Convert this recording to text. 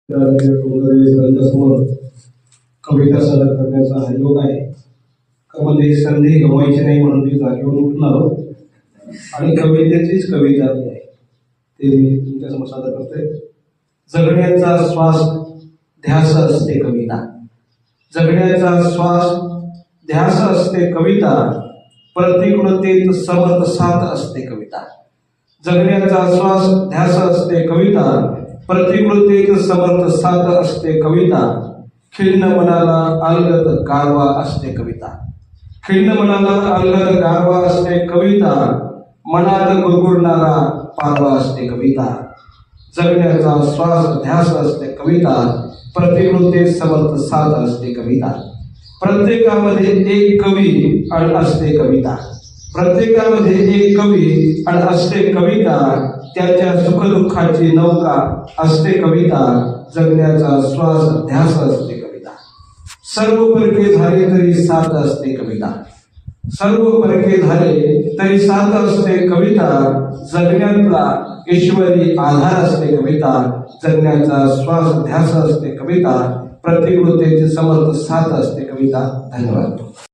ग्रंथासमोर कविता सादर करण्याचा हा योग आहे. म्हणजे संधी गमवायची नाही म्हणून मी जागेवर उठणार आणि कवितेचीच कविता आहे ते मी तुमच्यासमोर सादर करतोय. जगण्याचा श्वास ध्यास असते कविता, जगण्याचा श्वास ध्यास असते कविता, प्रतिकूलतेत समर्थ साथ असते कविता. जगण्याचा श्वास ध्यास असते कविता, प्रतिकूलतेत समर्थ साथ असते कविता. खिन्न मनाला अलगद गारवा असते कविता, खिन्न मनाला अलगद गारवा असते कविता. मनात गुरगुरणारा पारवा असते कविता. जगण्याचा श्वास ध्यास असते कविता, प्रतिकूलतेत समर्थ साथ असते कविता. प्रत्येकामध्ये एक कवी आणि असते कविता, प्रत्येकामध्ये एक कवी आणि असते कविता. त्याच्या सुखदुःखाची नौका असते कविता. जगण्याचा श्वास ध्यास असते कविता. सर्व परके झाले तरी साथ असते कविता, सर्व परके झाले तरी साथ असते कविता. जगण्यातला ईश्वरी आधार असते कविता. जगण्याचा श्वास ध्यास असते कविता, प्रतिकूलतेची समर्थ साथ असते कविता. धन्यवाद.